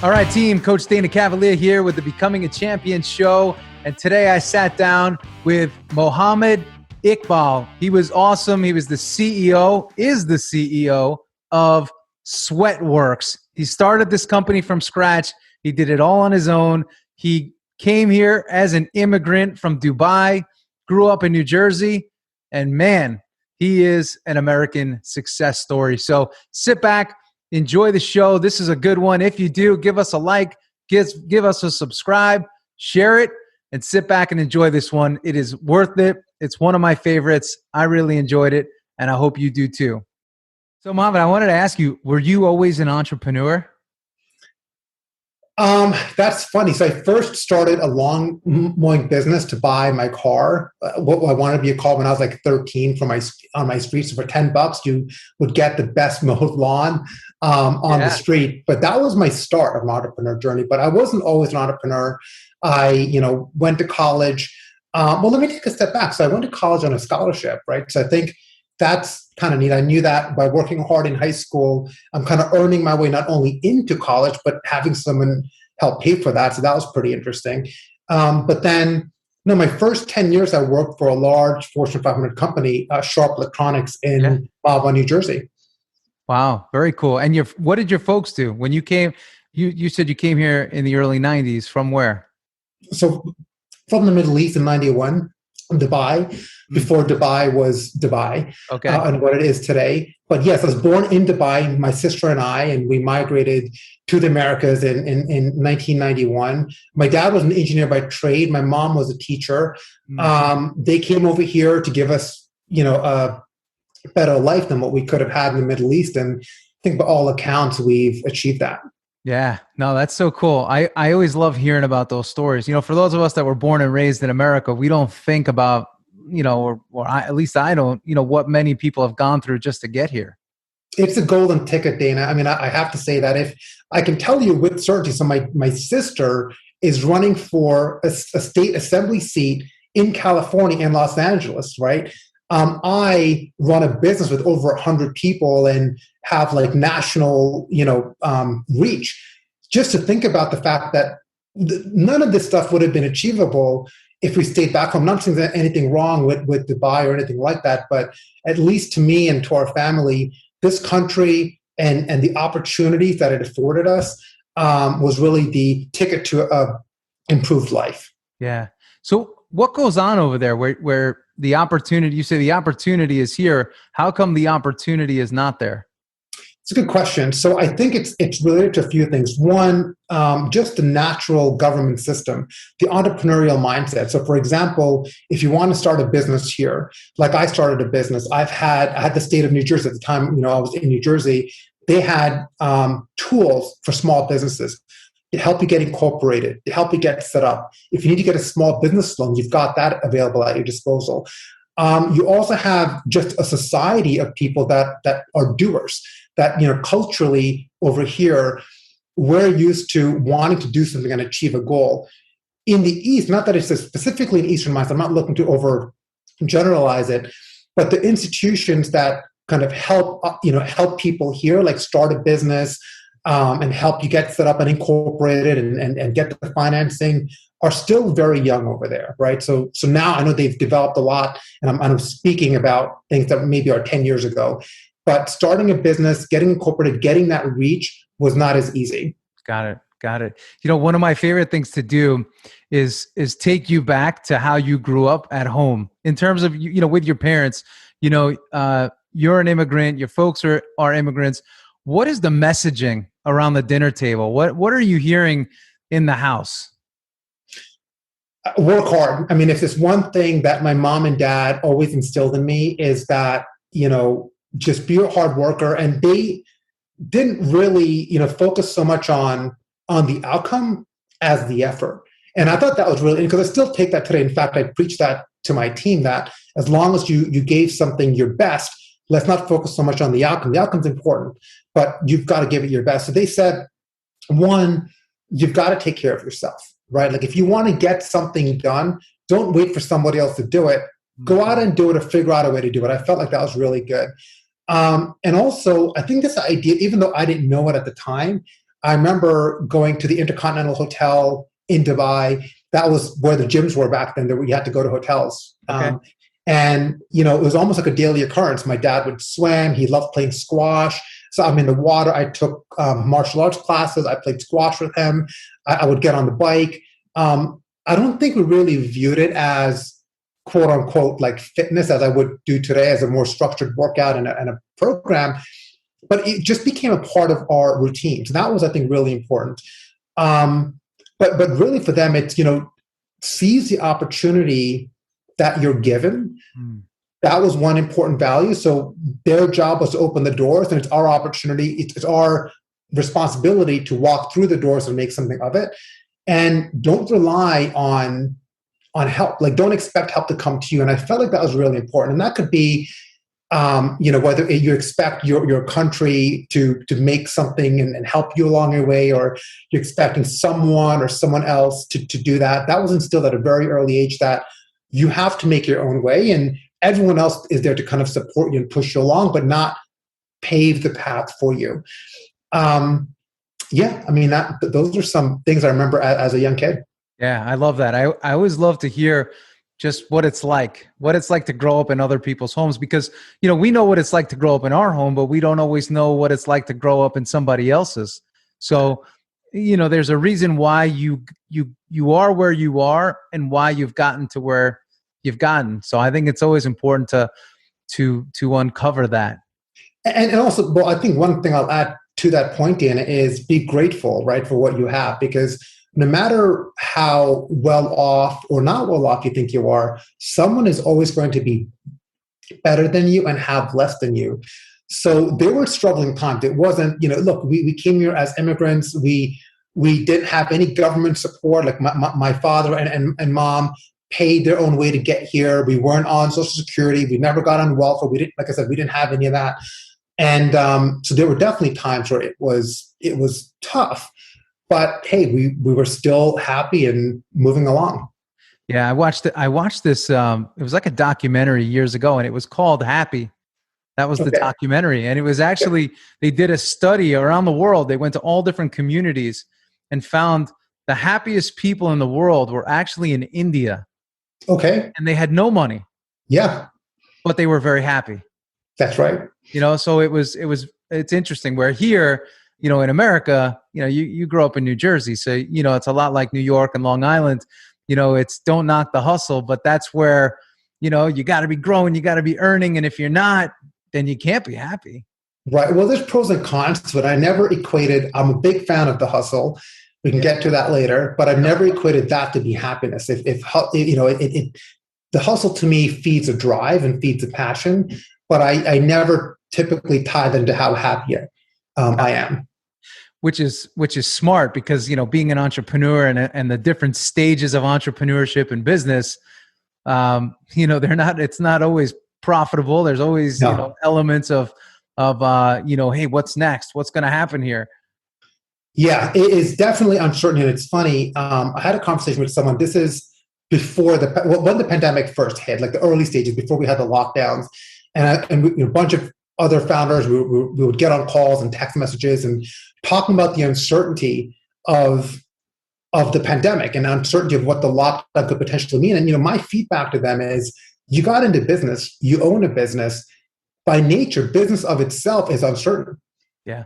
All right, team. Coach Dana Cavalea here with the Becoming a Champion show. And today I sat down with Mohammed Iqbal. He was awesome. He was is the CEO of Sweatworks. He started this company from scratch. He did it all on his own. He came here as an immigrant from Dubai, grew up in New Jersey, and man, he is an American success story. So sit back, enjoy the show. This is a good one. If you do, give us a like, give us a subscribe, share it, and sit back and enjoy this one. It is worth it. It's one of my favorites. I really enjoyed it, and I hope you do too. So, Mohammed, I wanted to ask you, were you always an entrepreneur? That's funny. So I first started a lawn mowing business to buy my car. What I wanted to be a car when I was like 13 on my street. So for $10, you would get the best mowed lawn on the street. But that was my start of an entrepreneur journey. But I wasn't always an entrepreneur. I, went to college. Well, let me take a step back. So I went to college on a scholarship, right? So I think that's kind of neat. I knew that by working hard in high school, I'm kind of earning my way not only into college, but having someone help pay for that. So that was pretty interesting. But then, my first 10 years, I worked for a large Fortune 500 company, Sharp Electronics in Mahwah, New Jersey. Wow, very cool. And what did your folks do when you came? You said you came here in the early 90s. From where? So from the Middle East in 91. Dubai, before Dubai was Dubai, and what it is today. But yes, I was born in Dubai, my sister and I, and we migrated to the Americas in 1991. My dad was an engineer by trade. My mom was a teacher. They came over here to give us, a better life than what we could have had in the Middle East. And I think by all accounts, we've achieved that. Yeah, no, that's so cool. I always love hearing about those stories. For those of us that were born and raised in America, we don't think about, at least I don't, what many people have gone through just to get here. It's a golden ticket, Dana. I mean, I have to say that if I can tell you with certainty, so my sister is running for a state assembly seat in California and Los Angeles, right? I run a business with over 100 people and have like national, reach. Just to think about the fact that none of this stuff would have been achievable if we stayed back home. I'm not saying there's anything wrong with Dubai or anything like that, but at least to me and to our family, this country and the opportunities that it afforded us was really the ticket to improved life. Yeah. So what goes on over there where the opportunity, you say the opportunity is here. How come the opportunity is not there? It's a good question. So I think it's related to a few things. One, just the natural government system, the entrepreneurial mindset. So for example, if you want to start a business here, like I started a business, I had the state of New Jersey at the time, I was in New Jersey. They had tools for small businesses to help you get incorporated, to help you get set up. If you need to get a small business loan, you've got that available at your disposal. You also have just a society of people that are doers, that, culturally over here, we're used to wanting to do something and achieve a goal. In the East, not that it's specifically an Eastern mindset, I'm not looking to over generalize it, but the institutions that kind of help people here, like start a business, and help you get set up and incorporated and get the financing, are still very young over there, right? So now I know they've developed a lot, and I'm speaking about things that maybe are 10 years ago. But starting a business, getting incorporated, getting that reach was not as easy. Got it. One of my favorite things to do is take you back to how you grew up at home in terms of, with your parents. You're an immigrant, your folks are immigrants. What is the messaging around the dinner table? What are you hearing in the house? Work hard. I mean, if there's one thing that my mom and dad always instilled in me is that, just be a hard worker. And they didn't really, focus so much on the outcome as the effort. And I thought that was really, because I still take that today. In fact, I preach that to my team, that as long as you gave something your best, let's not focus so much on the outcome. The outcome's important, but you've got to give it your best. So they said, one, you've got to take care of yourself, right? Like if you want to get something done, don't wait for somebody else to do it. Go out and do it or figure out a way to do it. I felt like that was really good. And also, I think this idea, even though I didn't know it at the time, I remember going to the Intercontinental Hotel in Dubai. That was where the gyms were back then. You had to go to hotels. Okay. And, you know, it was almost like a daily occurrence. My dad would swim. He loved playing squash. So I'm in the water. I took martial arts classes. I played squash with him. I would get on the bike. I don't think we really viewed it as quote unquote like fitness as I would do today as a more structured workout and a program, but it just became a part of our routine. So that was, I think, really important. But really for them, it's, you know, seize the opportunity that you're given. That was one important value. So their job was to open the doors, and it's our opportunity. It's our responsibility to walk through the doors and make something of it. And don't rely on help. Like, don't expect help to come to you. And I felt like that was really important. And that could be, you know, whether you expect your country to make something and help you along your way, or you're expecting someone or someone else to do that. That was instilled at a very early age, that you have to make your own way, and everyone else is there to kind of support you and push you along, but not pave the path for you. Yeah, I mean, those are some things I remember as a young kid. Yeah, I love that. I always love to hear just what it's like to grow up in other people's homes, because, you know, we know what it's like to grow up in our home, but we don't always know what it's like to grow up in somebody else's. So, you know, there's a reason why you are where you are and why you've gotten to where you've gotten. So I think it's always important to uncover that. And also, well, I think one thing I'll add to that point, Dana, is be grateful, right, for what you have, because no matter how well off or not well off you think you are, someone is always going to be better than you and have less than you. So they were struggling times. It wasn't, you know, look, we came here as immigrants. We didn't have any government support. Like my father and mom paid their own way to get here. We weren't on Social Security. We never got on welfare. We didn't, like I said, we didn't have any of that. And so there were definitely times where it was tough. But hey, we were still happy and moving along. Yeah, I watched this. It was like a documentary years ago, and it was called Happy. That was the documentary, and it was actually, they did a study around the world. They went to all different communities and found the happiest people in the world were actually in India. Okay. And they had no money. Yeah. But they were very happy. That's right. You know, so it's interesting where here, you know, in America, you know, you grew up in New Jersey, so, you know, it's a lot like New York and Long Island. You know, it's don't knock the hustle, but that's where, you know, you got to be growing, you got to be earning. And if you're not, then you can't be happy. Right. Well, there's pros and cons to it. I never equated, I'm a big fan of the hustle. We can get to that later, but I've never equated that to be happiness. If you know, the hustle to me feeds a drive and feeds a passion, but I never typically tie them to how happy I am. Which is smart, because, you know, being an entrepreneur and the different stages of entrepreneurship and business, you know, it's not always profitable. There's always, you know, elements of, you know, hey, what's next? What's going to happen here? Yeah, it is definitely uncertain. And it's funny. I had a conversation with someone. This is before when the pandemic first hit, like the early stages, before we had the lockdowns, and a bunch of other founders, we would get on calls and text messages and talking about the uncertainty of the pandemic and uncertainty of what the lockdown could potentially mean. And, you know, my feedback to them is, you got into business, you own a business. By nature, business of itself is uncertain. Yeah.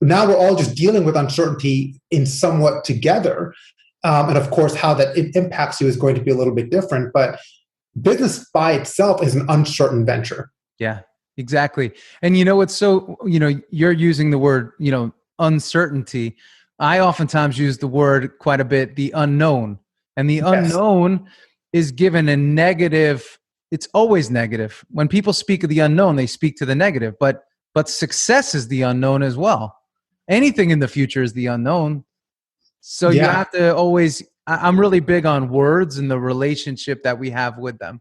Now we're all just dealing with uncertainty in somewhat together. And of course, how that it impacts you is going to be a little bit different. But business by itself is an uncertain venture. Yeah, exactly. And you know, it's so, you know, you're using the word, you know, uncertainty. I oftentimes use the word quite a bit, the unknown. And the unknown is given a negative. It's always negative. When people speak of the unknown, they speak to the negative, but success is the unknown as well. Anything in the future is the unknown. So you have to always, I'm really big on words and the relationship that we have with them.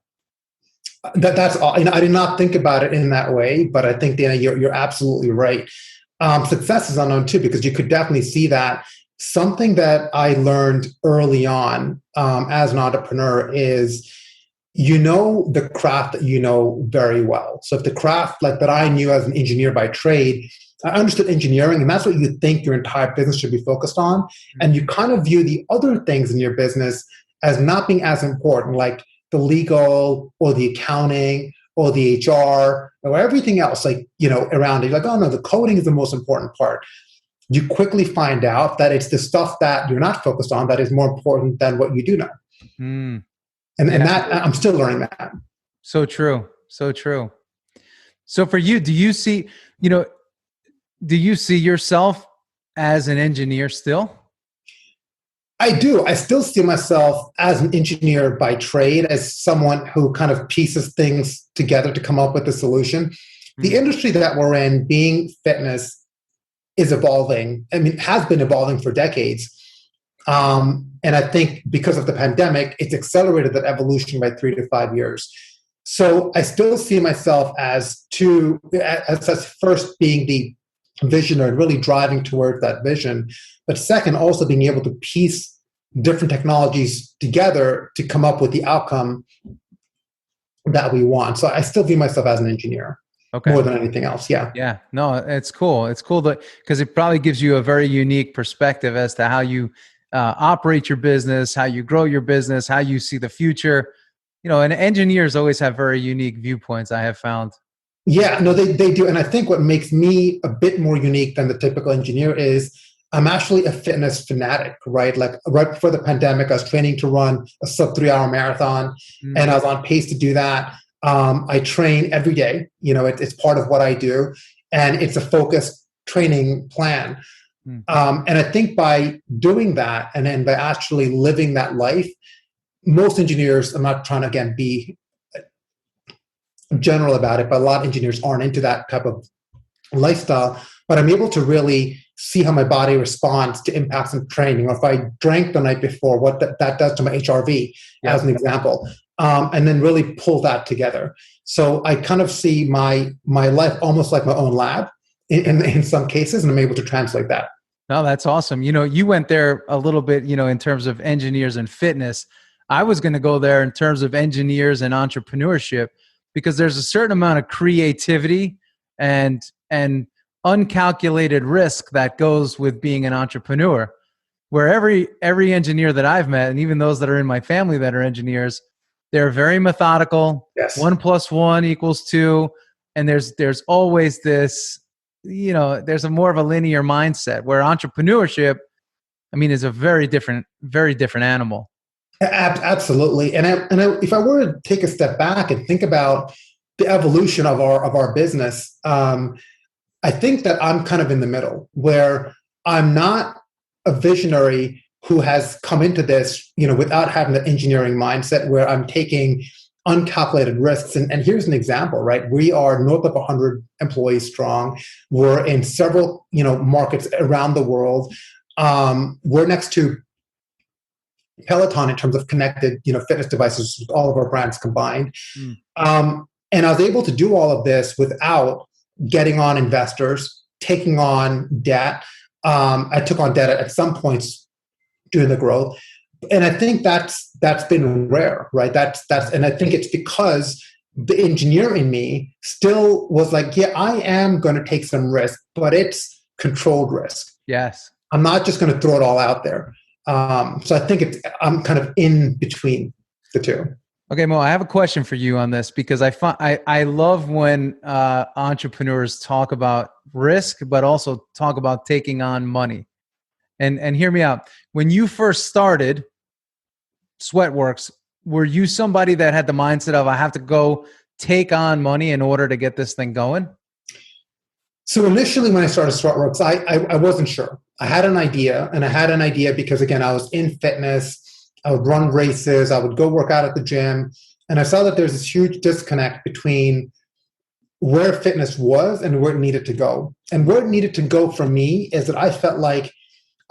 That's all. You know, I did not think about it in that way, but I think, Dana, you're absolutely right. Success is unknown too, because you could definitely see that. Something that I learned early on as an entrepreneur is, you know, the craft that you know very well. So if the craft like that I knew as an engineer by trade, I understood engineering, and that's what you think your entire business should be focused on. And you kind of view the other things in your business as not being as important, like the legal or the accounting or the HR or everything else, like, around it. Like, oh no, the coding is the most important part. You quickly find out that it's the stuff that you're not focused on that is more important than what you do know. Mm. And that I'm still learning that. So true. So true. So for you, do you see yourself as an engineer still? I do. I still see myself as an engineer by trade, as someone who kind of pieces things together to come up with a solution. The industry that we're in, being fitness, is evolving. I mean, has been evolving for decades. And I think because of the pandemic, it's accelerated that evolution by 3 to 5 years. So I still see myself as first being the visionary, really driving towards that vision. But second, also being able to piece different technologies together to come up with the outcome that we want. So I still view myself as an engineer. Okay. More than anything else. Yeah. Yeah. No, it's cool. It's cool because it probably gives you a very unique perspective as to how you operate your business, how you grow your business, how you see the future. And engineers always have very unique viewpoints, I have found. Yeah, no, they do. And I think what makes me a bit more unique than the typical engineer is I'm actually a fitness fanatic, right? Like right before the pandemic, I was training to run a sub 3-hour marathon, and I was on pace to do that. I train every day. It's part of what I do, and it's a focused training plan. And I think by doing that, and then by actually living that life, most engineers, I'm not trying to, again, be general about it, but a lot of engineers aren't into that type of lifestyle. But I'm able to really see how my body responds to impacts in training. Or if I drank the night before, what that does to my HRV, as an example. And then really pull that together. So I kind of see my life almost like my own lab in some cases, and I'm able to translate that. No, that's awesome. You went there a little bit, in terms of engineers and fitness. I was going to go there in terms of engineers and entrepreneurship, because there's a certain amount of creativity and uncalculated risk that goes with being an entrepreneur, where every engineer that I've met, and even those that are in my family that are engineers, they're very methodical. Yes. 1 + 1 = 2. And there's always this, there's a more of a linear mindset, where entrepreneurship, is a very different animal. Absolutely. And if I were to take a step back and think about the evolution of our business, I think that I'm kind of in the middle, where I'm not a visionary who has come into this, without having the engineering mindset, where I'm taking uncalculated risks. And here's an example, right? We are north of 100 employees strong. We're in several, markets around the world. We're next to Peloton in terms of connected, fitness devices, all of our brands combined. And I was able to do all of this without getting on investors, taking on debt. I took on debt at some points during the growth. And I think that's been rare, right? And I think it's because the engineer in me still was like, yeah, I am going to take some risk, but it's controlled risk. Yes. I'm not just going to throw it all out there. So I think I'm kind of in between the two. Okay, Mo, I have a question for you on this, because I love when entrepreneurs talk about risk, but also talk about taking on money. And hear me out. When you first started Sweatworks, were you somebody that had the mindset of, I have to go take on money in order to get this thing going? So initially when I started Sweatworks, I wasn't sure. I had an idea, because again, I was in fitness. I would run races. I would go work out at the gym. And I saw that there's this huge disconnect between where fitness was and where it needed to go. And where it needed to go for me is that I felt like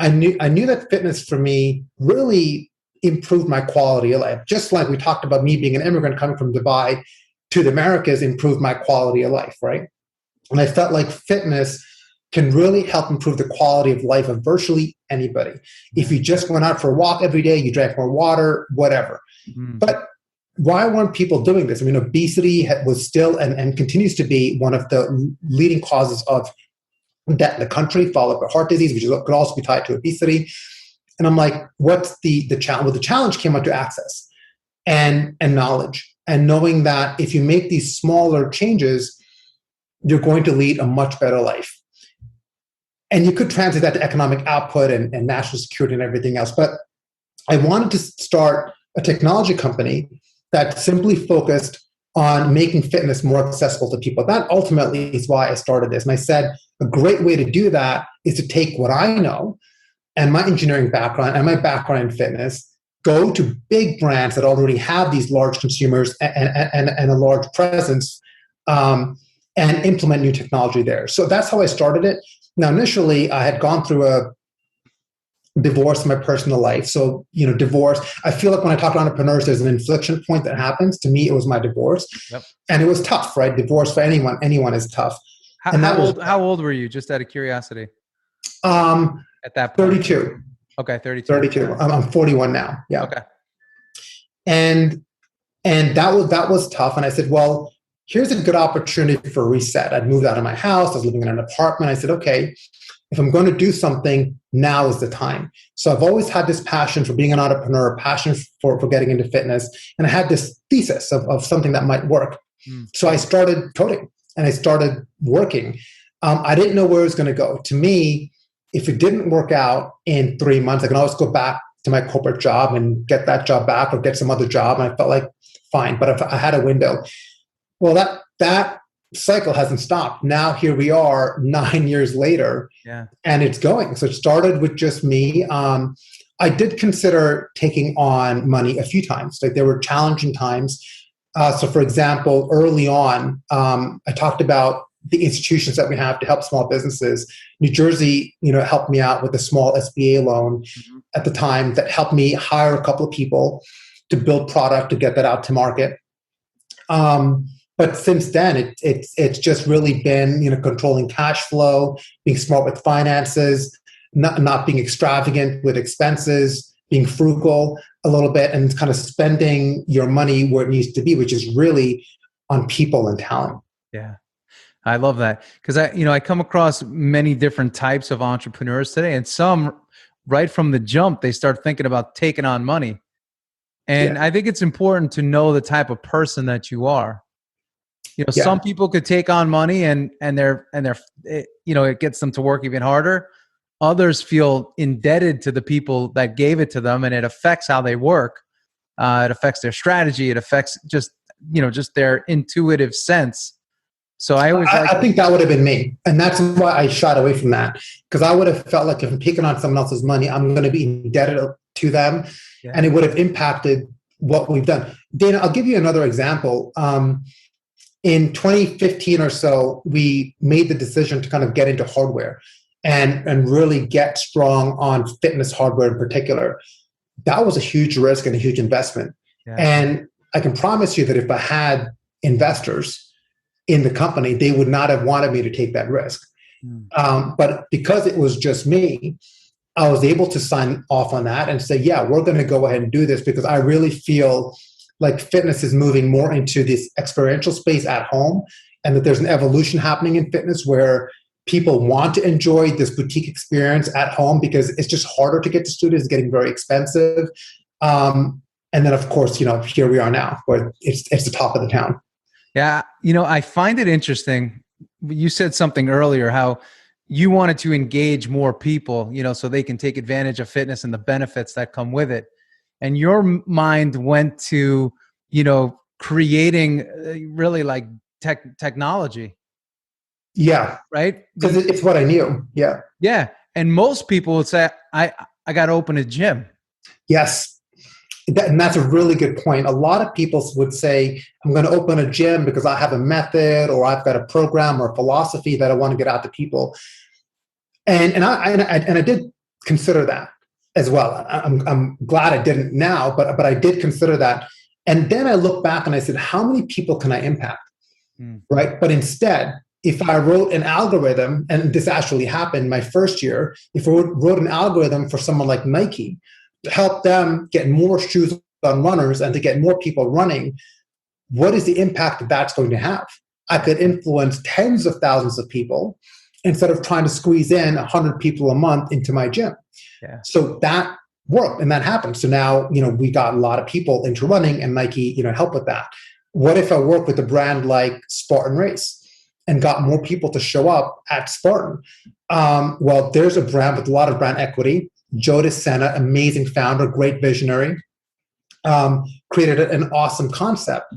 I knew that fitness for me really improved my quality of life. Just like we talked about me being an immigrant coming from Dubai to the Americas improved my quality of life, right? And I felt like fitness can really help improve the quality of life of virtually anybody. If you just went out for a walk every day, you drank more water, whatever. But why weren't people doing this? Obesity was still and continues to be one of the leading causes of debt in the country, followed by heart disease, which could also be tied to obesity. And I'm like, what's the challenge? Well, the challenge came out to access and knowledge, and knowing that if you make these smaller changes, you're going to lead a much better life. And you could translate that to economic output and national security and everything else. But I wanted to start a technology company that simply focused on making fitness more accessible to people. That ultimately is why I started this. And I said, a great way to do that is to take what I know and my engineering background and my background in fitness, go to big brands that already have these large consumers and a large presence, and implement new technology there. So that's how I started it. Now, initially, I had gone through a divorce in my personal life. So, divorce, I feel like when I talk to entrepreneurs, there's an inflection point that happens. To me, it was my divorce. Yep. And it was tough, right? Divorce for anyone is tough. How old were you, just out of curiosity? At that point? 32. Okay, 32. 32. I'm 41 now. Yeah. Okay. And that was tough. And I said, well, here's a good opportunity for a reset. I'd moved out of my house. I was living in an apartment. I said, okay, if I'm going to do something, now is the time. So I've always had this passion for being an entrepreneur, passion for getting into fitness. And I had this thesis of something that might work. So I started coding and I started working. I didn't know where it was going to go. To me, if it didn't work out in 3 months, I can always go back to my corporate job and get that job back or get some other job. And I felt like, fine, but if I had a window. Well, that cycle hasn't stopped. Now here we are 9 years later, and it's going. So it started with just me. I did consider taking on money a few times. Like there were challenging times. So for example, early on, I talked about the institutions that we have to help small businesses. New Jersey, helped me out with a small SBA loan at the time that helped me hire a couple of people to build product to get that out to market. But since then, it's just really been controlling cash flow, being smart with finances, not being extravagant with expenses, being frugal a little bit, and kind of spending your money where it needs to be, which is really on people and talent. Yeah. I love that because I come across many different types of entrepreneurs today, and some right from the jump, they start thinking about taking on money. And I think it's important to know the type of person that you are. Some people could take on money and it gets them to work even harder. Others feel indebted to the people that gave it to them, and it affects how they work. It affects their strategy. It affects just their intuitive sense. So I think that would have been me. And that's why I shied away from that. Because I would have felt like if I'm taking on someone else's money, I'm going to be indebted to them. Yeah. And it would have impacted what we've done. Dana, I'll give you another example. In 2015 or so, we made the decision to kind of get into hardware and really get strong on fitness hardware in particular. That was a huge risk and a huge investment. Yeah. And I can promise you that if I had investors in the company, they would not have wanted me to take that risk. But because it was just me, I was able to sign off on that and say, yeah, we're going to go ahead and do this because I really feel like fitness is moving more into this experiential space at home, and that there's an evolution happening in fitness where people want to enjoy this boutique experience at home because it's just harder to get to studios, it's getting very expensive. And then, of course, here we are now where it's the talk of the town. Yeah. I find it interesting. You said something earlier, how you wanted to engage more people, so they can take advantage of fitness and the benefits that come with it. And your mind went to, creating really like technology. Yeah. Right? Because it's what I knew. Yeah. Yeah. And most people would say, I got to open a gym. Yes. And that's a really good point. A lot of people would say, I'm going to open a gym because I have a method or I've got a program or a philosophy that I want to get out to people. And I did consider that as well. I'm glad I didn't now, but I did consider that. And then I look back and I said, how many people can I impact? Right? But instead, if I wrote an algorithm, and this actually happened my first year, if I wrote an algorithm for someone like Nike to help them get more shoes on runners and to get more people running, what is the impact that that's going to have? I could influence tens of thousands of people instead of trying to squeeze in 100 people a month into my gym. Yeah. So that worked and that happened. So now, we got a lot of people into running, and Nike, helped with that. What if I work with a brand like Spartan Race and got more people to show up at Spartan? Well, there's a brand with a lot of brand equity. Joe DeSena, amazing founder, great visionary, created an awesome concept.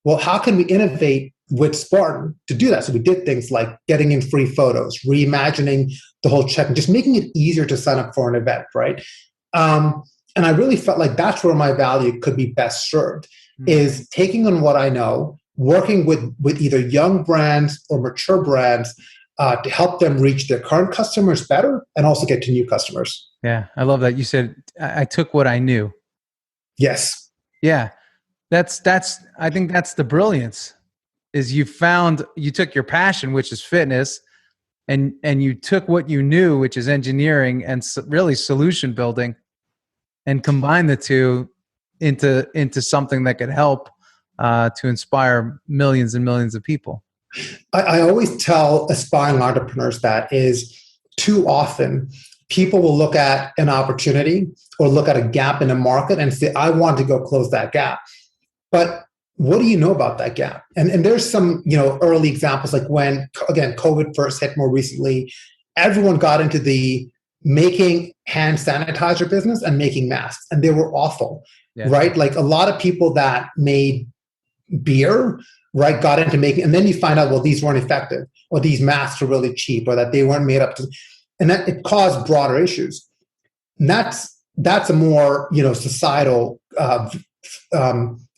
Well, how can we innovate with Spartan to do that? So we did things like getting in free photos, reimagining the whole check, and just making it easier to sign up for an event, right? And I really felt like that's where my value could be best served, is taking on what I know, working with either young brands or mature brands to help them reach their current customers better and also get to new customers. Yeah, I love that. You said, I took what I knew. Yes. Yeah. I think that's the brilliance, is you took your passion, which is fitness, and you took what you knew, which is engineering and really solution building, and combined the two into something that could help to inspire millions and millions of people. I always tell aspiring entrepreneurs that is too often people will look at an opportunity or look at a gap in a market and say, I want to go close that gap. But what do you know about that gap? And there's some, early examples, like when, again, COVID first hit more recently, everyone got into the making hand sanitizer business and making masks, and they were awful, right? Like a lot of people that made beer, right, got into making, and then you find out, well, these weren't effective, or these masks were really cheap, or that they weren't made up to, and that it caused broader issues. And that's a more, societal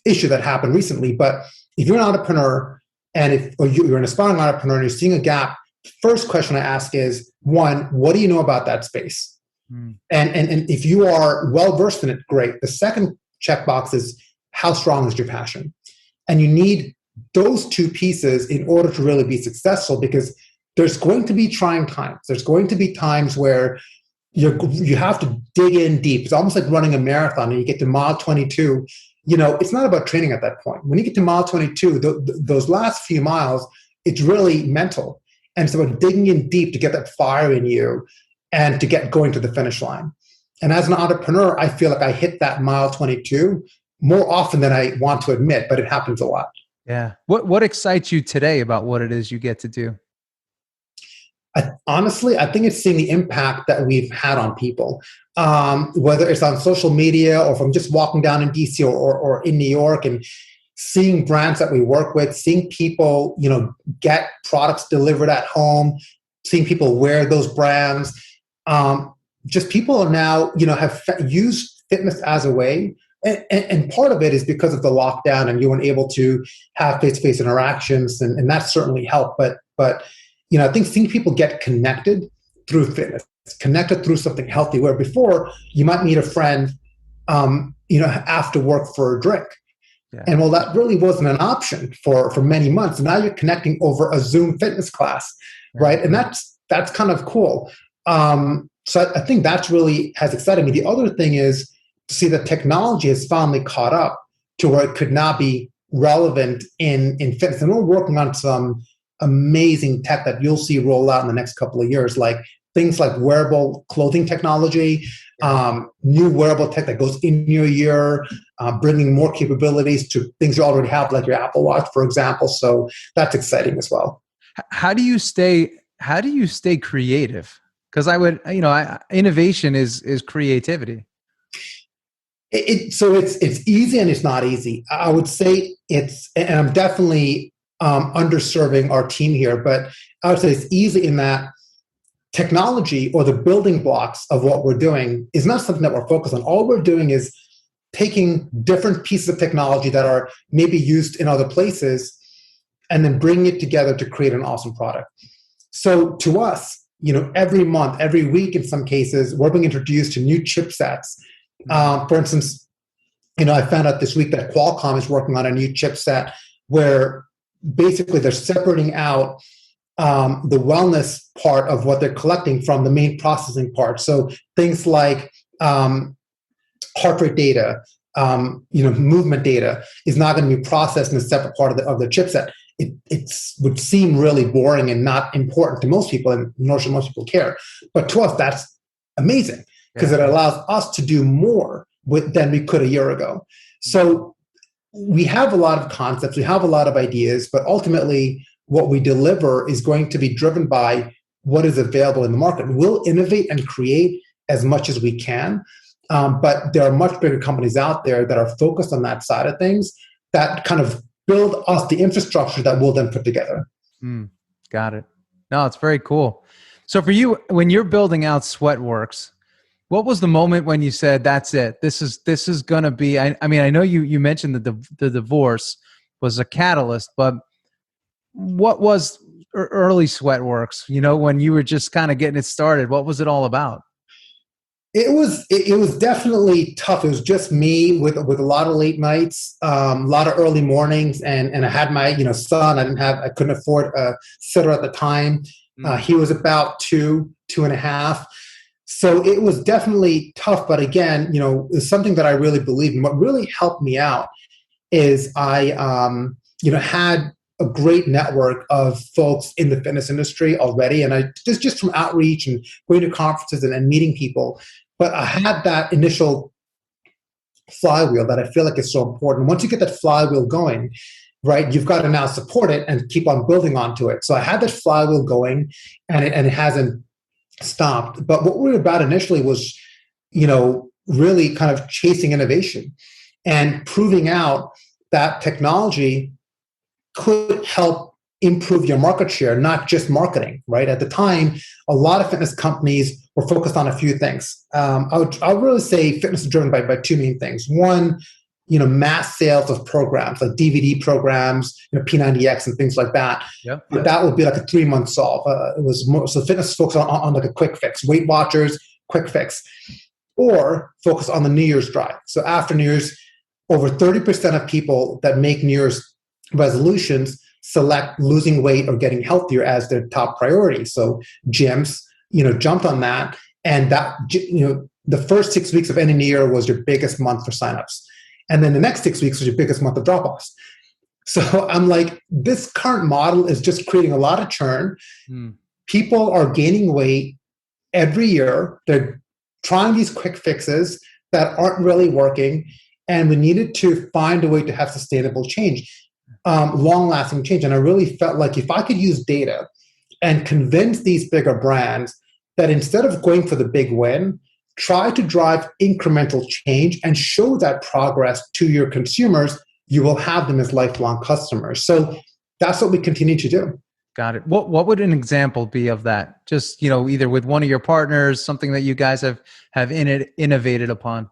issue that happened recently. But if you're an entrepreneur or you're an aspiring entrepreneur and you're seeing a gap, first question I ask is, one, what do you know about that space? And if you are well versed in it, great. The second checkbox is, how strong is your passion? And you need those two pieces in order to really be successful, because there's going to be trying times. There's going to be times where you have to dig in deep. It's almost like running a marathon, and you get to mile 22. It's not about training at that point. When you get to mile 22, those last few miles, it's really mental. And it's about digging in deep to get that fire in you and to get going to the finish line. And as an entrepreneur, I feel like I hit that mile 22 more often than I want to admit, but it happens a lot. Yeah. What excites you today about what it is you get to do? Honestly, I think it's seeing the impact that we've had on people, whether it's on social media or from just walking down in DC or in New York and seeing brands that we work with, seeing people, get products delivered at home, seeing people wear those brands. Just people are now, have used fitness as a way. And part of it is because of the lockdown, and you weren't able to have face-to-face interactions, and that certainly helped. But I think seeing people get connected through fitness, connected through something healthy, where before you might meet a friend, after work for a drink. Yeah. And well, that really wasn't an option for many months. Now you're connecting over a Zoom fitness class, right? And that's kind of cool. So I think that's really has excited me. The other thing is to see that technology has finally caught up to where it could now be relevant in fitness. And we're working on some amazing tech that you'll see roll out in the next couple of years, like things like wearable clothing technology, new wearable tech that goes in your ear, bringing more capabilities to things you already have, like your Apple Watch, for example. So that's exciting as well. How do you stay creative? Because innovation is creativity. So it's easy and it's not easy. I would say and I'm definitely underserving our team here, but I would say it's easy in that technology or the building blocks of what we're doing is not something that we're focused on. All we're doing is taking different pieces of technology that are maybe used in other places and then bringing it together to create an awesome product. So to us, every month, every week in some cases, we're being introduced to new chipsets. For instance, I found out this week that Qualcomm is working on a new chipset where basically they're separating out the wellness part of what they're collecting from the main processing part. So things like heart rate data, movement data is not going to be processed in a separate part of the chipset. it would seem really boring and not important to most people, and nor should most people care. But to us, that's amazing because it allows us to do more than we could a year ago. So we have a lot of concepts, we have a lot of ideas, but ultimately what we deliver is going to be driven by what is available in the market. We'll innovate and create as much as we can, but there are much bigger companies out there that are focused on that side of things that kind of build us the infrastructure that we'll then put together. Got it. No, it's very cool. So for you, when you're building out Sweatworks, what was the moment when you said, that's it? This is going to be, I mean, I know you mentioned that the divorce was a catalyst, but what was early Sweatworks, when you were just kind of getting it started? What was it all about? It was definitely tough. It was just me with a lot of late nights, a lot of early mornings, and I had my son. I couldn't afford a sitter at the time. He was about two and a half. So it was definitely tough. But again, it's something that I really believe in. What really helped me out is I had a great network of folks in the fitness industry already, and I just from outreach and going to conferences and meeting people. But I had that initial flywheel that I feel like is so important. Once you get that flywheel going, right, you've got to now support it and keep on building onto it. So I had that flywheel going, and it hasn't stopped. But what we were about initially was, really kind of chasing innovation and proving out that technology could help improve your market share, not just marketing, right? At the time, a lot of fitness companies were focused on a few things. I would really say fitness is driven by two main things. One, mass sales of programs like DVD programs, P90X and things like that. Yep. But that would be like a 3-month solve. It was more, so fitness focused on like a quick fix, Weight Watchers, quick fix, or focus on the New Year's drive. So after New Year's, over 30% of people that make New Year's resolutions select losing weight or getting healthier as their top priority. So gyms, jumped on that, and that, the first 6 weeks of any new year was your biggest month for signups, and then the next 6 weeks was your biggest month of drop-offs. So I'm like, this current model is just creating a lot of churn. People are gaining weight every year. They're trying these quick fixes that aren't really working, and we needed to find a way to have sustainable change. Long-lasting change. And I really felt like if I could use data and convince these bigger brands that instead of going for the big win, try to drive incremental change and show that progress to your consumers, you will have them as lifelong customers. So that's what we continue to do. Got it. What would an example be of that? Just, either with one of your partners, something that you guys have innovated upon?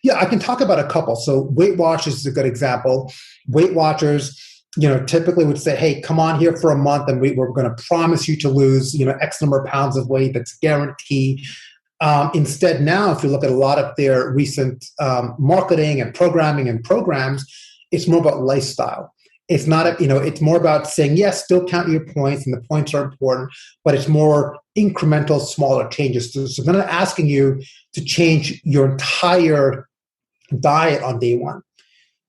Yeah, I can talk about a couple. So Weight Watchers is a good example. Weight Watchers, typically would say, hey, come on here for a month and we're going to promise you to lose, X number of pounds of weight. That's guaranteed. Instead, now, if you look at a lot of their recent marketing and programming and programs, it's more about lifestyle. It's not, it's more about saying, yes, still count your points, and the points are important, but it's more incremental, smaller changes. So they're not asking you to change your entire diet on day one.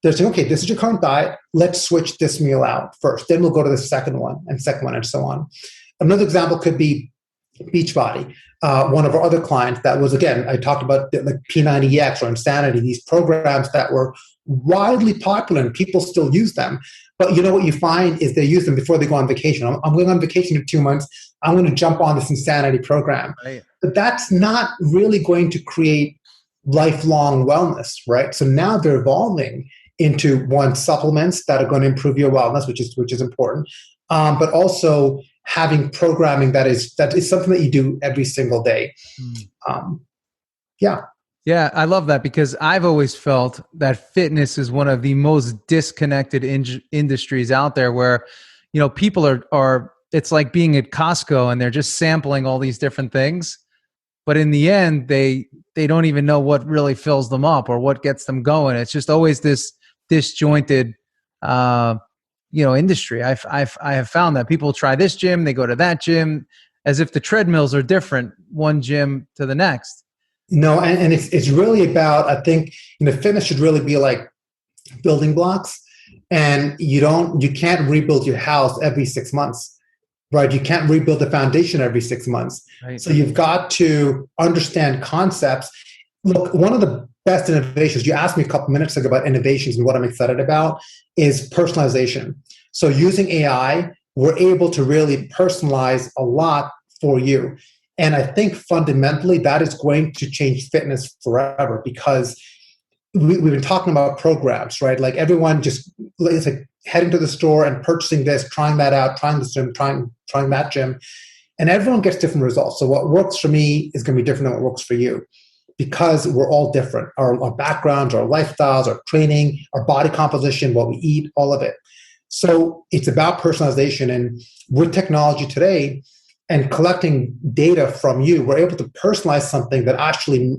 They're saying, okay, this is your current diet. Let's switch this meal out first. Then we'll go to the second one, and so on. Another example could be Beachbody. One of our other clients that was, again, I talked about like P90X or Insanity, these programs that were widely popular and people still use them. But what you find is they use them before they go on vacation. I'm going on vacation for 2 months. I'm going to jump on this Insanity program. Right. But that's not really going to create lifelong wellness, right? So now they're evolving into supplements that are going to improve your wellness, which is important, but also having programming that is something that you do every single day. Yeah, I love that, because I've always felt that fitness is one of the most disconnected industries out there, where, people are, it's like being at Costco and they're just sampling all these different things. But in the end, they don't even know what really fills them up or what gets them going. It's just always this disjointed, industry. I have found that people try this gym, they go to that gym, as if the treadmills are different, one gym to the next. No, and it's really about, I think, fitness should really be like building blocks. And you can't rebuild your house every 6 months, right? You can't rebuild the foundation every 6 months. Right. So you've got to understand concepts. Look, one of the best innovations, you asked me a couple minutes ago about innovations and what I'm excited about, is personalization. So using AI, we're able to really personalize a lot for you. And I think fundamentally that is going to change fitness forever, because we've been talking about programs, right? Like everyone just is like heading to the store and purchasing this, trying that out, trying this gym, trying that gym. And everyone gets different results. So what works for me is going to be different than what works for you, because we're all different. Our backgrounds, our lifestyles, our training, our body composition, what we eat, all of it. So it's about personalization. And with technology today and collecting data from you, we're able to personalize something that actually,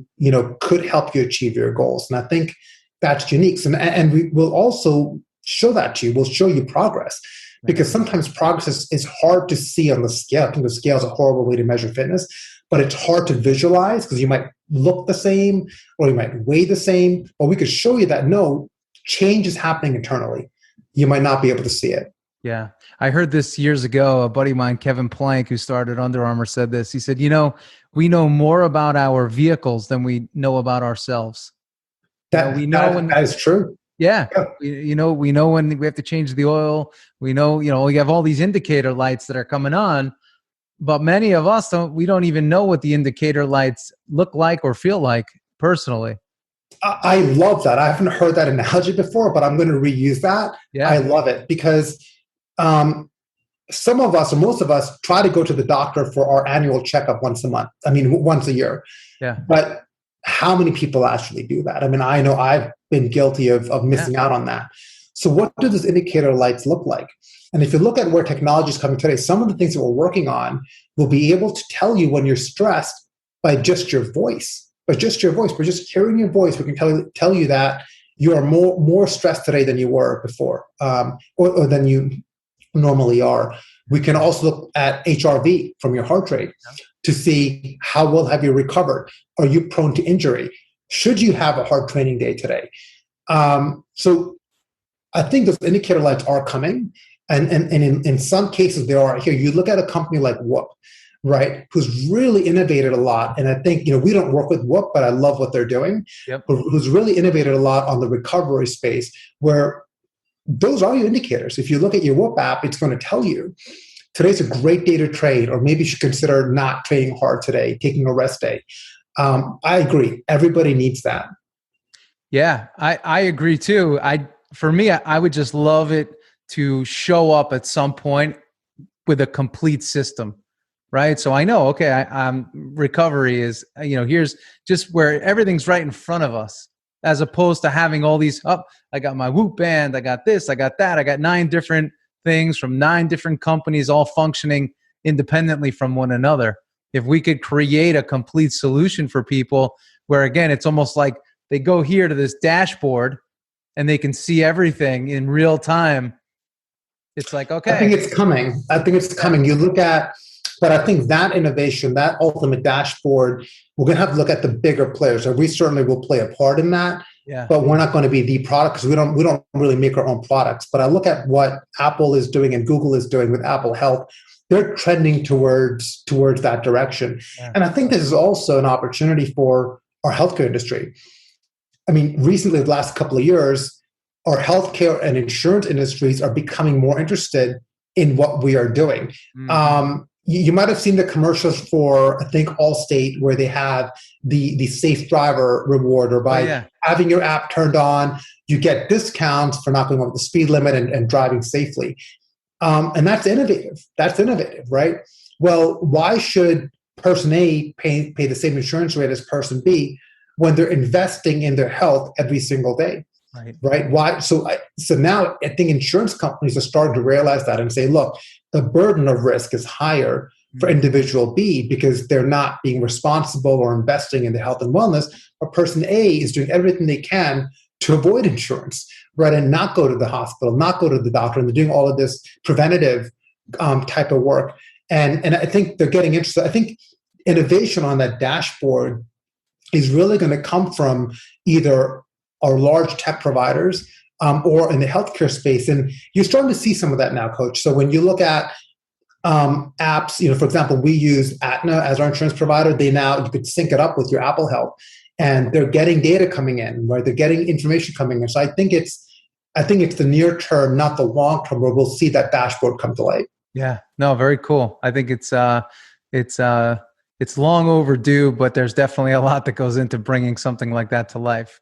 could help you achieve your goals. And I think that's unique. So, and we will also show that to you. We'll show you progress, because sometimes progress is hard to see on the scale. I think the scale is a horrible way to measure fitness, but it's hard to visualize because you might look the same or you might weigh the same. But we could show you that no, change is happening internally. You might not be able to see it. Yeah. I heard this years ago. A buddy of mine, Kevin Plank, who started Under Armour, said this. He said, we know more about our vehicles than we know about ourselves. That is true. Yeah. We know when we have to change the oil. We know, we have all these indicator lights that are coming on, but many of us we don't even know what the indicator lights look like or feel like personally. I love that. I haven't heard that analogy before, but I'm going to reuse that. Yeah. I love it, because some of us, or most of us, try to go to the doctor for our annual checkup once a year. Yeah. But how many people actually do that? I know I've been guilty of missing out on that. So what do those indicator lights look like? And if you look at where technology is coming today, some of the things that we're working on will be able to tell you when you're stressed by just your voice. By just hearing your voice, we can tell you that you are more stressed today than you were before, or than you normally are. We can also look at HRV from your heart rate to see how well have you recovered. Are you prone to injury? Should you have a hard training day today? So I think those indicator lights are coming, and in some cases they are. Here, you look at a company like Whoop, right, who's really innovated a lot. And I think, we don't work with Whoop, but I love what they're doing. Yep. Who's really innovated a lot on the recovery space, where those are your indicators. If you look at your Whoop app, it's going to tell you today's a great day to train, or maybe you should consider not training hard today, taking a rest day. I agree. Everybody needs that. Yeah, I agree too. For me, I would just love it to show up at some point with a complete system. Right. So I know, okay, recovery is, here's just where everything's right in front of us, as opposed to having all these, I got my Whoop band, I got this, I got that, I got 9 different things from 9 different companies all functioning independently from one another. If we could create a complete solution for people where, again, it's almost like they go here to this dashboard and they can see everything in real time. It's like, okay. I think it's coming. You look at, but I think that innovation, that ultimate dashboard, we're going to have to look at the bigger players. So we certainly will play a part in that, but we're not going to be the product, because we don't really make our own products. But I look at what Apple is doing and Google is doing with Apple Health. They're trending towards that direction. Yeah. And I think this is also an opportunity for our healthcare industry. Recently, the last couple of years, our healthcare and insurance industries are becoming more interested in what we are doing. Mm-hmm. You might have seen the commercials for, I think, Allstate, where they have the safe driver reward, or by having your app turned on, you get discounts for not going over the speed limit and driving safely. And that's innovative. Right? Well, why should person A pay the same insurance rate as person B when they're investing in their health every single day? Right? Why? So now I think insurance companies are starting to realize that and say, look, the burden of risk is higher for individual B because they're not being responsible or investing in the health and wellness. But person A is doing everything they can to avoid insurance, right, and not go to the hospital, not go to the doctor, and they're doing all of this preventative type of work. And I think they're getting interested. I think innovation on that dashboard is really going to come from either our large tech providers, or in the healthcare space. And you're starting to see some of that now, Coach. So when you look at apps, for example, we use Aetna as our insurance provider. You could sync it up with your Apple Health, and they're getting data coming in, right? They're getting information coming in. So I think it's the near term, not the long term, where we'll see that dashboard come to light. Yeah, no, very cool. I think it's long overdue, but there's definitely a lot that goes into bringing something like that to life.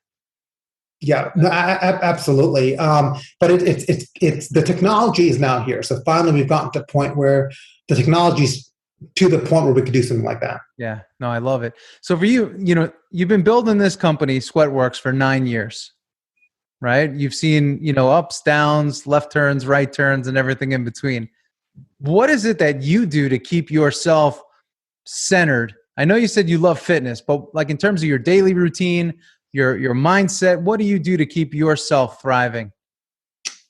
Yeah, no, absolutely. But it's the technology is now here. So finally, we've gotten to the point where the technology's to the point where we could do something like that. Yeah, no, I love it. So for you, you've been building this company, Sweatworks, for 9 years, right? You've seen, ups, downs, left turns, right turns, and everything in between. What is it that you do to keep yourself centered? I know you said you love fitness, but like in terms of your daily routine, your mindset, what do you do to keep yourself thriving?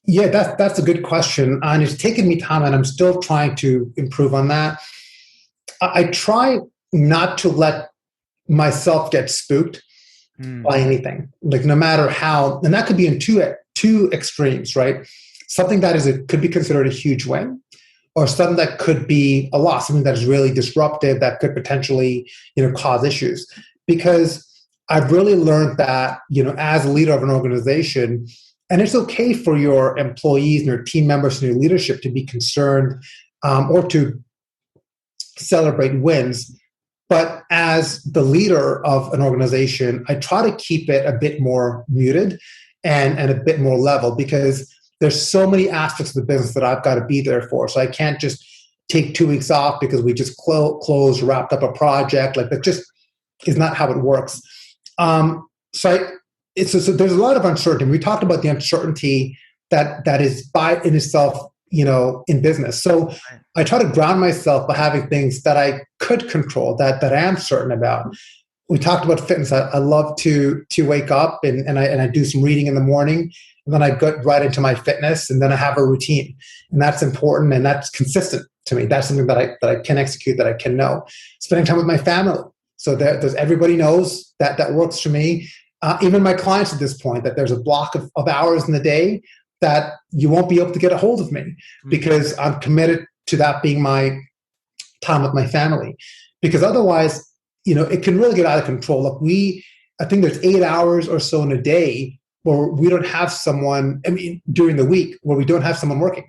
Yeah, that's a good question. And it's taken me time, and I'm still trying to improve on that. I try not to let myself get spooked by anything, like no matter how, and that could be in two extremes, right? Something that could be considered a huge win, or something that could be a loss, something that is really disruptive that could potentially, cause issues. Because I've really learned that, as a leader of an organization, and it's okay for your employees and your team members and your leadership to be concerned or to celebrate wins. But as the leader of an organization, I try to keep it a bit more muted and a bit more level, because there's so many aspects of the business that I've got to be there for. So I can't just take 2 weeks off because we just wrapped up a project. Like, that just is not how it works. So there's a lot of uncertainty. We talked about the uncertainty that is by in itself, in business. So I try to ground myself by having things that I could control, that I am certain about. We talked about fitness. I love to wake up and I do some reading in the morning, and then I go right into my fitness, and then I have a routine, and that's important and that's consistent to me. That's something that I can execute, that I can know. Spending time with my family. So there's everybody knows that works for me. Even my clients at this point, that there's a block of hours in the day that you won't be able to get a hold of me, because I'm committed to that being my time with my family. Because otherwise, it can really get out of control. Look, I think there's 8 hours or so in a day where we don't have someone, during the week, where we don't have someone working.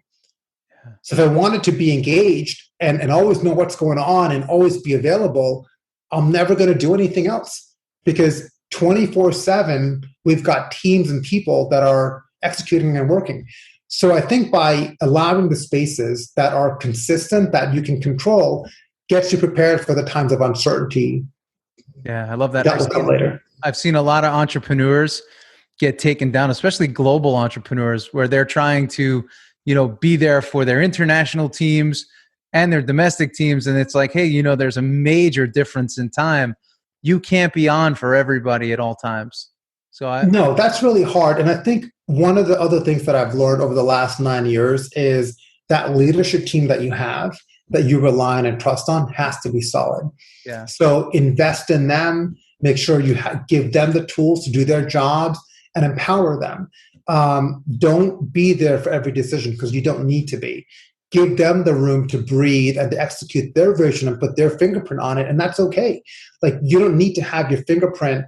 So if I wanted to be engaged and always know what's going on and always be available, I'm never going to do anything else, because 24/7, we've got teams and people that are executing and working. So I think by allowing the spaces that are consistent, that you can control, gets you prepared for the times of uncertainty. Yeah, I love that. That will come later. I've seen a lot of entrepreneurs get taken down, especially global entrepreneurs, where they're trying to, be there for their international teams and their domestic teams. And it's like, hey, there's a major difference in time. You can't be on for everybody at all times. No, that's really hard. And I think one of the other things that I've learned over the last 9 years is that leadership team that you have, that you rely on and trust on, has to be solid. Yeah. So invest in them, make sure you give them the tools to do their jobs, and empower them. Don't be there for every decision, because you don't need to be. Give them the room to breathe and to execute their vision and put their fingerprint on it, and that's okay. Like, you don't need to have your fingerprint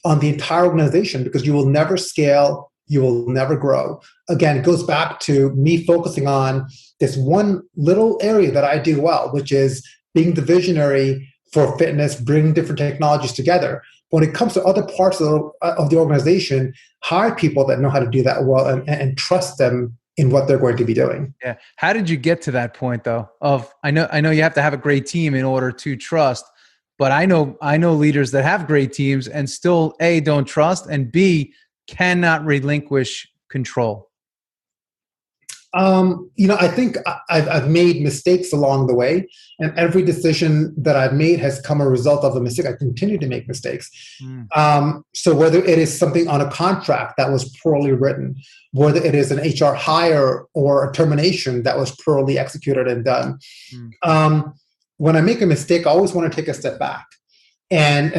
on the entire organization, because you will never scale, you will never grow. Again, it goes back to me focusing on this one little area that I do well, which is being the visionary for fitness, bringing different technologies together. When it comes to other parts of the organization, hire people that know how to do that well, and trust them in what they're going to be doing. Yeah. How did you get to that point, though? I know you have to have a great team in order to trust, but I know leaders that have great teams and still A, don't trust, and B, cannot relinquish control. I think I've made mistakes along the way, and every decision that I've made has come a result of a mistake. I continue to make mistakes. So whether it is something on a contract that was poorly written, whether it is an HR hire or a termination that was poorly executed and done, when I make a mistake, I always want to take a step back. And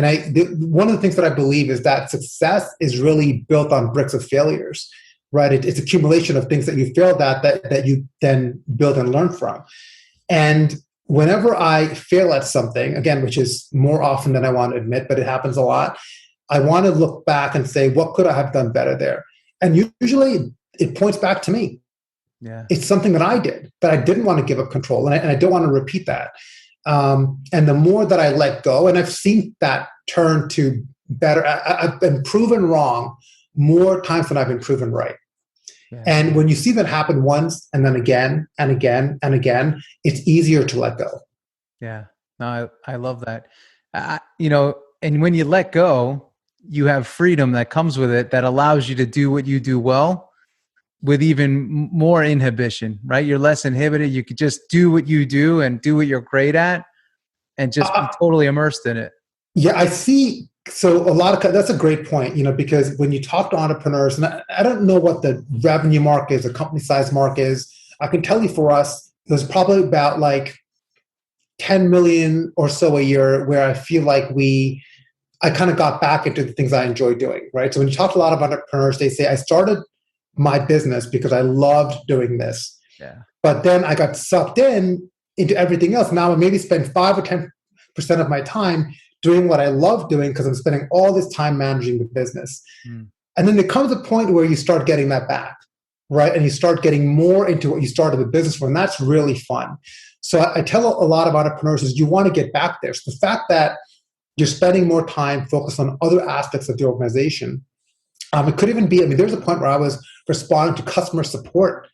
one of the things that I believe is that success is really built on bricks of failures. right? It's accumulation of things that you failed at that you then build and learn from. And whenever I fail at something, again, which is more often than I want to admit, but it happens a lot, I want to look back and say, what could I have done better there? And usually it points back to me. Yeah. It's something that I did, that I didn't want to give up control. And I don't want to repeat that. And the more that I let go, and I've seen that turn to better, I've been proven wrong more times than I've been proven right. Yeah. And when you see that happen once and then again and again and again, it's easier to let go. Yeah, no, I love that. And when you let go, you have freedom that comes with it that allows you to do what you do well with even more inhibition, right? You're less inhibited. You could just do what you do and do what you're great at and just be totally immersed in it. Yeah, I see. So that's a great point, because when you talk to entrepreneurs, and I don't know what the revenue mark is, the company size mark is. I can tell you for us, there's probably about like 10 million or so a year where I feel like I kind of got back into the things I enjoy doing, right? So when you talk to a lot of entrepreneurs, they say, I started my business because I loved doing this. Yeah. But then I got sucked into everything else. Now I maybe spend 5 or 10% of my time doing what I love doing because I'm spending all this time managing the business. And then there comes a point where you start getting that back, right? And you start getting more into what you started the business for, and that's really fun. So I tell a lot of entrepreneurs is you want to get back there. So the fact that you're spending more time focused on other aspects of the organization. It could even be, there's a point where I was responding to customer support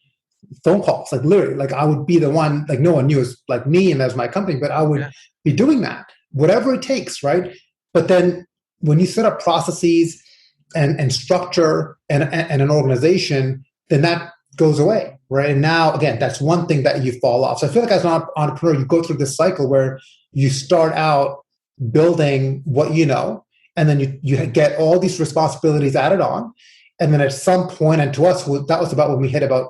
phone calls, like literally, like I would be the one, like no one knew it was like me and that was my company, but I would be doing that, whatever it takes, right? But then when you set up processes and structure and an organization, then that goes away, right? And now, again, that's one thing that you fall off. So I feel like as an entrepreneur, you go through this cycle where you start out building what you know, and then you get all these responsibilities added on. And then at some point, and to us, that was about when we hit about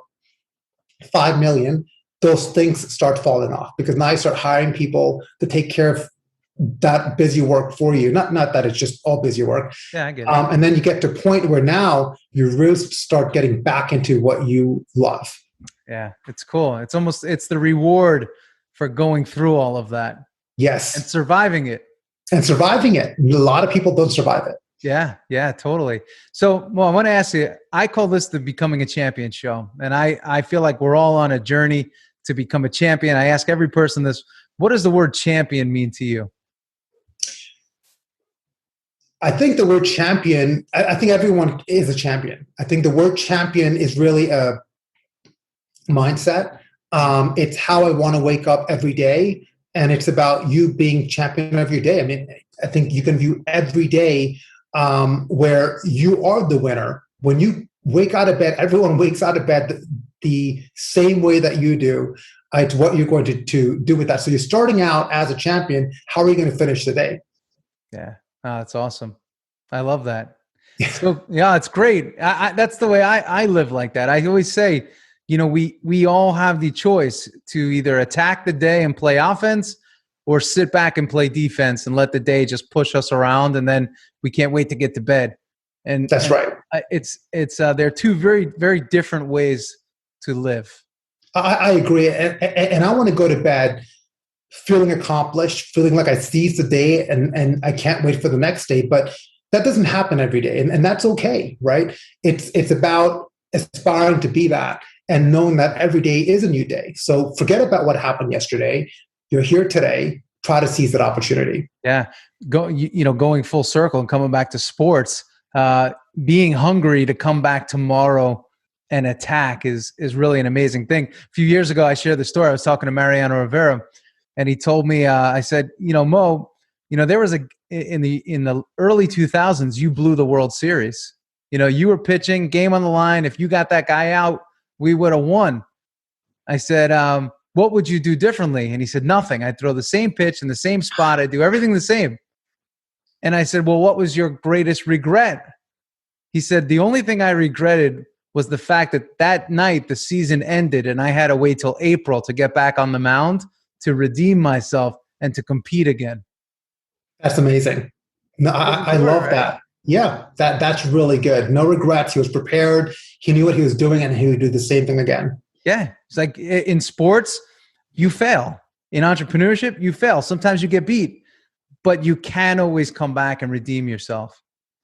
5 million, those things start falling off because now you start hiring people to take care of that busy work for you. Not that it's just all busy work. Yeah, I get it. And then you get to a point where now you really start getting back into what you love. Yeah, it's cool. It's the reward for going through all of that. Yes. And surviving it. A lot of people don't survive it. Yeah, totally. So, I want to ask you, I call this the Becoming a Champion show. And I feel like we're all on a journey to become a champion. I ask every person this, what does the word champion mean to you? I think the word champion, I think everyone is a champion. I think the word champion is really a mindset. It's how I want to wake up every day. And it's about you being champion of your day. I think you can view every day where you are the winner. When you wake out of bed, everyone wakes out of bed the same way that you do. It's what you're going to do with that. So you're starting out as a champion. How are you going to finish the day? Yeah, that's awesome. I love that. So yeah, it's great. That's the way I live like that. I always say, we all have the choice to either attack the day and play offense or sit back and play defense and let the day just push us around. And then we can't wait to get to bed. And that's right. They're two very, very different ways to live. I agree. And I want to go to bed feeling accomplished, feeling like I seized the day and I can't wait for the next day. But that doesn't happen every day. And that's okay, right? It's about aspiring to be that and knowing that every day is a new day. So forget about what happened yesterday. You're here today. Try to seize that opportunity. Yeah. Going full circle and coming back to sports, being hungry to come back tomorrow and attack is really an amazing thing. A few years ago, I shared the story. I was talking to Mariano Rivera, and he told me, I said, Mo, there was in the early 2000s, you blew the World Series. You were pitching, game on the line. If you got that guy out, we would have won. I said, what would you do differently? And he said, nothing. I'd throw the same pitch in the same spot. I'd do everything the same. And I said, well, what was your greatest regret? He said, the only thing I regretted was the fact that night the season ended and I had to wait till April to get back on the mound to redeem myself and to compete again. That's amazing. No, I love that. Yeah, that's really good. No regrets. He was prepared. He knew what he was doing, and he would do the same thing again. Yeah. It's like in sports, you fail. In entrepreneurship, you fail. Sometimes you get beat, but you can always come back and redeem yourself.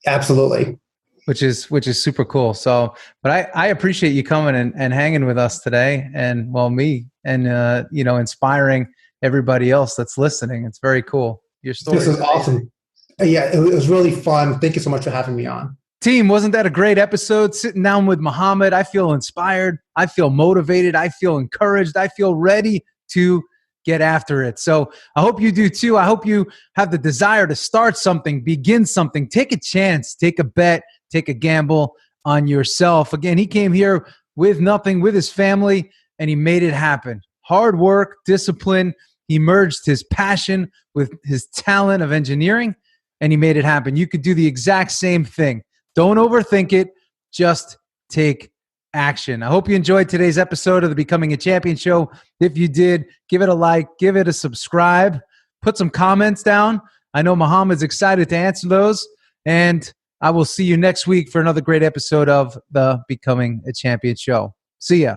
Absolutely. Which is super cool. So, but I appreciate you coming and hanging with us today, and me, and inspiring everybody else that's listening. It's very cool. Your story. This is awesome. Yeah, it was really fun. Thank you so much for having me on. Team, wasn't that a great episode? Sitting down with Mohammed, I feel inspired. I feel motivated. I feel encouraged. I feel ready to get after it. So I hope you do too. I hope you have the desire to start something, begin something, take a chance, take a bet, take a gamble on yourself. Again, he came here with nothing, with his family, and he made it happen. Hard work, discipline. He merged his passion with his talent of engineering, and he made it happen. You could do the exact same thing. Don't overthink it. Just take action. I hope you enjoyed today's episode of the Becoming a Champion Show. If you did, give it a like, give it a subscribe, put some comments down. I know Mohammed's excited to answer those, and I will see you next week for another great episode of the Becoming a Champion Show. See ya.